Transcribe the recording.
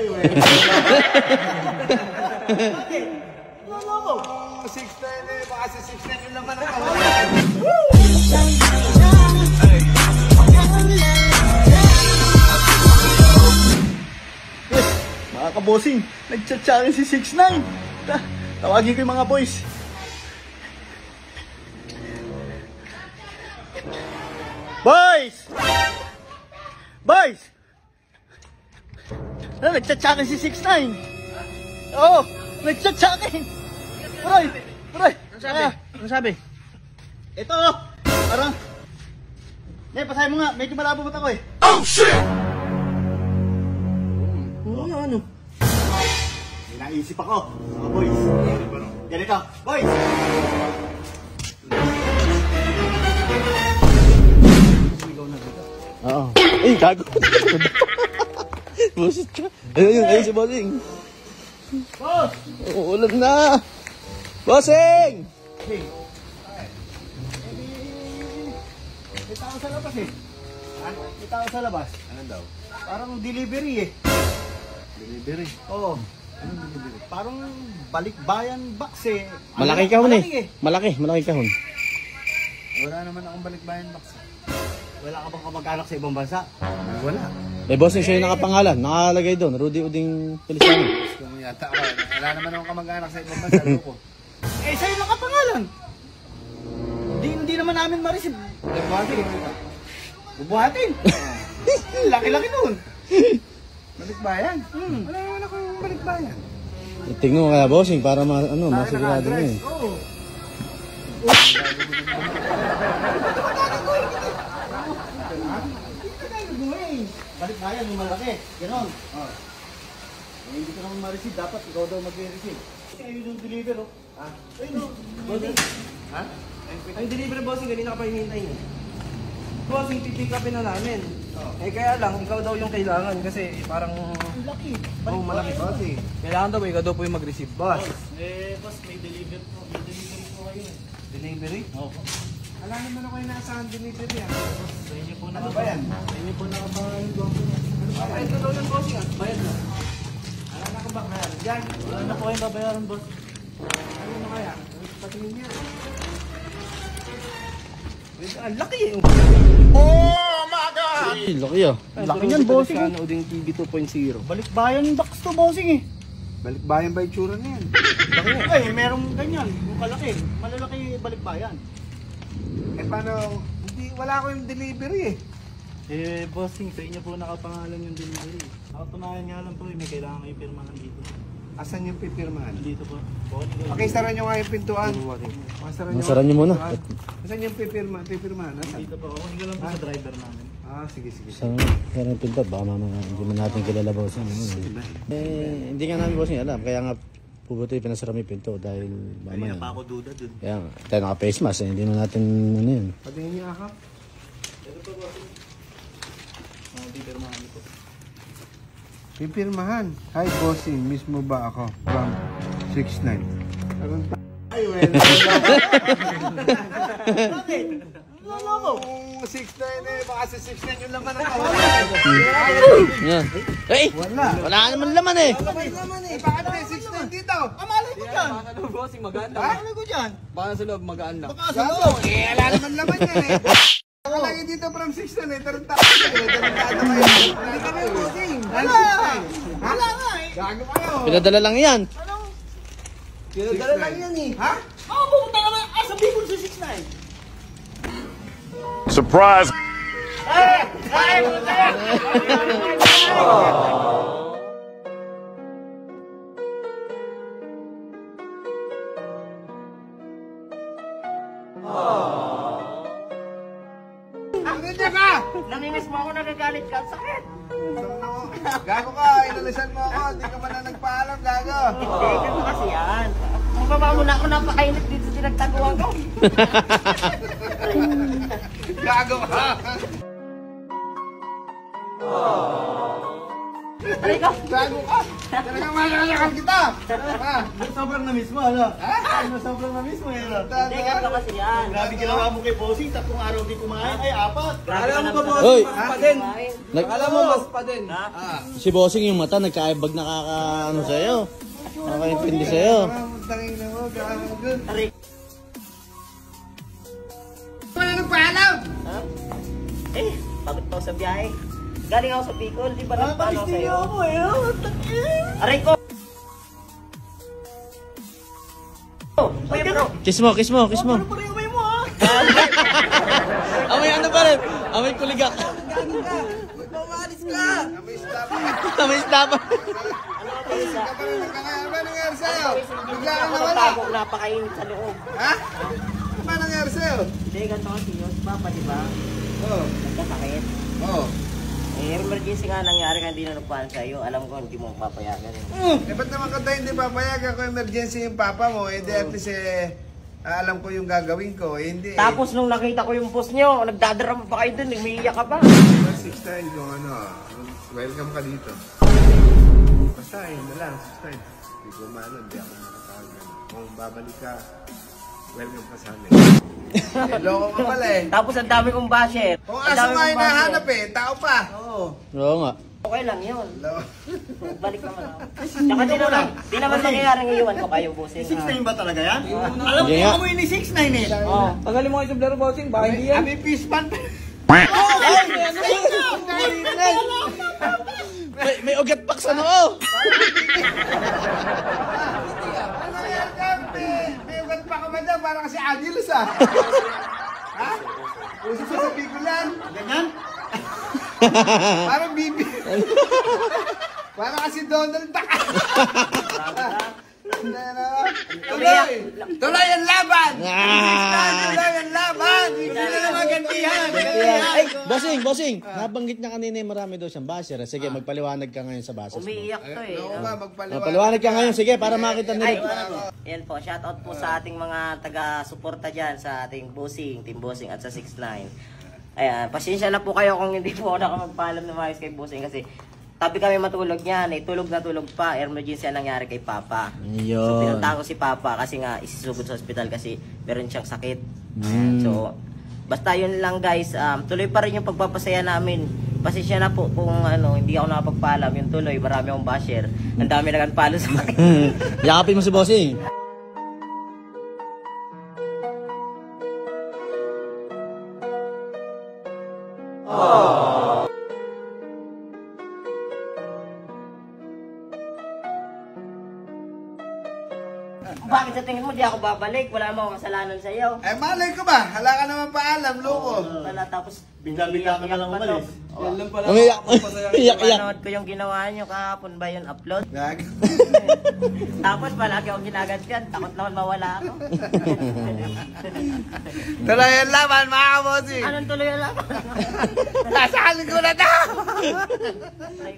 tayo eh. Bakit? Ano ko? 6'9 eh, baka sa 6'9 yung laman ang kawalan. Mga kabosing, nagchat-chatin si 6'9. Tawagin ko yung mga boys. Boys! Boys! Nagchat-chatin si 6'9. Oo, nagchat-chatin. Bray! Bray! Ano sabi? Ito, parang... Hindi, pasahin mo nga. Medyo malabo ba't ako eh. Oh, shit! Ano? May naisip ako, mga boys. Ganito, boys! Oo. Eh, gago. Busit ka. Ayun si Bossing. Boss! Uulan na. Bossing! Hey. May tao sa labas eh. May tao sa labas. Ano daw? Parang delivery eh. Delivery? Oo. Anong delivery? Parang balikbayan box eh. Malaki kahon eh. Malaki kahon. Wala naman akong balikbayan box. Wala ka bang kamag-anak sa ibang bansa? Wala. Eh, bossing siya yung nakapangalan. Nakalagay doon. Rudy Uding Feliciano. Kung yata ako. Wala naman akong kamag-anak sa ibang bansa. Loko. Eh, sa'yo nakapangalan. Hindi naman namin ma-receive. Bubuhatin. Bubuhatin. Laki-laki nun. Balikbayan. Wala naman akong balikbayan. Tingnan mo kaya, bossing, para masigurado mo eh. Oo. Balikbayan yung malaki. Ganon. Hindi ko naman ma-receive. Dapat ikaw daw mag-receive. Kasi ayun yung deliver, oh. Ayun, oh. Ha? Ang delivery bossing, ganina ka pa hinihintay niya. Bossing, pipick upin na namin. Eh kaya lang, ikaw daw yung kailangan kasi parang... Laki. Oo, malaki. Bossing. Kailangan daw, ikaw daw po yung mag-receive. Boss. Boss, may delivery po. May delivery po kayo eh. Delivery? Oo. Wala naman ako yung nasa delivery ah. Sa inyo po na ba yan? Sa inyo po nakapangalan ko. Bayad ko daw yung bossing ah. Bayad na. Wala na akong baklaran. Yan. Wala na po kayong babayaran, boss. Ano na kaya? Patingin niya. Ang laki eh. Oh my God! Ay, laki ah. Ang laki niyan, bossing. Feliciano Uding TV 2.0. Balikbayan yung box to, bossing eh. Balikbayan ba yung tsura na yan? Ay, merong ganyan. Yung kalaki. Malalaki balikbayan. Eh paano? Hindi, wala ko yung delivery eh. Eh, bossing, sa inyo po nakapangalan yung delivery. Nakatunayan nga lang po, may kailangan kayo pirmahan dito. Asan yung pipirmahan? Dito po. Okay, saran nyo nga yung pintuan. Masaran nyo muna. Asan yung pipirmahan? Asan? Dito po, kunin ko lang po sa driver namin. Ah, sige. Saan yung pinto? Baka mamaya hindi man natin kilala, bossing. Eh, hindi nga namin, bossing, alam. Kaya nga, pubuti pinasara yung pinto dahil mamaya. Kaya pa ako duda dun. Kaya nga, tayo naka-face mask, hindi na natin ano yun. Patingin niyo akap. Ito po, bossing. Pipirmahan po. Pipirmahan. Hi, bossing. Mismo ba ako? From 6'9". Ay, well. Bakit? Ano ko? 6'9 eh. Baka sa 6'9 yung laman ang kawalan. Yan. Eh! Wala naman laman eh! Laman eh. Bakit may 6'9 dito? Malay ko dyan. Baka ano, bossing, magaan lang. Malay ko dyan. Baka sa loob, magaan lang. Baka sa loob. Eh, wala naman laman yan eh. Kalagay dito from 6'9 eh. Tarantado kayo. Tarantado kayo. Hindi kami bossing. Wala. Wala nga eh. Gago kayo. Pinadala lang yan. Pinadala lang yan eh. Ha? Ako pumunta naman. Sabihin ko sa 6'9". Surprise! Hindi ka! Nanginis mo ako, nagagalit ka. Sakit. Gago ka, inalisan mo ako, hindi ka man na nagpaalam, gago. Hindi, ganun kasi yan. Mababa mo na ako, napakainit dito sa pinagtaguan ko. Gago ka! Aray ko! Gago ka! Talagang malalakal kita! Ha? Sobrang na mismo, ano? Ha? Sobrang na mismo, ano? Hindi, ganito kasi yan. Grabe ginawa mo kay Bossing, 3 araw di kumain, ay 4. Alam mo ba, Hoy! mas pa din? Nag- Alam mo, mas pa din. Si Bossing yung mata, nagkaibag nakakaano sa'yo. Nakakaintindi sa'yo. Tangin na mo, gago. Aray. Wala nagpaalam! Ha? Eh, pagod pa ako sa biyahe. Galing ako sa Bicol, di ba nagpano sa'yo? Ako eh, Aray ko! Uy, bro! Kiss mo, kiss mo, kiss mo. Pare-umay mo ha! Amoy ano pa rin? Amoy kuligak. Mamalis ka! Amoy stapa. Ano ka pa isa? Ano nangyari sa'yo? Bigla ka Ako nawala. natago, napakainit sa loob. Ha? Ano nangyari sa'yo? Hindi, ganito kasi yun. Si Papa, di ba? Oo. Nagkasakit. Oo. Eh, emergency nga nangyari kaya hindi na nagpaan sa'yo. Alam ko, hindi mo papayagan. Eh, ba't naman ka tayo hindi papayagan kung emergency yung papa mo? Eh, di at least alam ko yung gagawin ko. Eh, hindi. Tapos nung nakita ko yung post nyo, nagdadrama pa kayo dun, umiiyak ka pa. 6'9" kung ano, welcome ka dito. Basta yun na lang, 6'9". Hindi ko maano, hindi ako makatawag. Kung babalik ka, welcome ka sa amin. Eh, loko ka pala eh. Tapos ang dami kong basher. Kung Ang asa dami nga kong hinahanap basher. eh, tao pa. Oo. Oo nga. Okay lang yun. Loko. Balik naman ako. Tsaka di naman mangyayari iwan ko kayo, bossing. 6'9 ba talaga yan? Alam ko Hindi nga. amoy ni 6'9 eh. Oo. Tagalin mo kayo sa blaro bossing, baka hindi yan. Kami fish pan. May ugat pak sa noo. Ano yan, Kampi? May ugat pa ka ba dyan? Parang kasi Angelus ah. Ha? Uso pa sa Bicolan. Ganyan? Parang bibi. Parang kasi Donald Duck. Tuloy! Tuloy ang laban! Tuloy ang laban! Hindi na naman gantihan! Ay, bossing. Nabanggit niya kanina yung marami daw siyang basher. Sige, magpaliwanag ka ngayon sa basher mo. Umiiyak to eh. Oo nga, magpaliwanag. Paliwanag ka ngayon, sige, para makita Ay, nila. yan po, shoutout po sa ating mga taga-suporta dyan, sa ating bossing, team bossing at sa 6ix9ine. Ayan, pasensya na po kayo kung hindi po ako nakamagpaalam na maayos kay bossing kasi tabi kami matulog niyan eh, tulog na tulog pa, emergency ang nangyari kay Papa. So Yun. pinuntahan ko si Papa kasi nga isisugod sa ospital kasi meron siyang sakit. So, basta yun lang guys, tuloy pa rin yung pagpapasaya namin. Pasensya na po kung ano, hindi ako nakapagpaalam, yung tuloy, marami akong basher. Ang dami nag-unfollow sa akin. Yakapin mo si bossing. Bakit sa tingin mo di ako babalik? Wala mo akong kasalanan sa iyo. Eh, malay ko ba? Hala ka naman paalam, loko. Wala, tapos Bigla-bigla ka na lang iyak pa umalis. to. Yan lang pala Umiyak. makakapagpasaya. Iyak. Panood ko yung ginawa nyo kahapon ba yun upload? Gag. Tapos palagi akong ginagantian, takot naman mawala ako. Tuloy ang laban, mga kabosing. Anong tuloy lang? Nasaan ko na daw! Ay,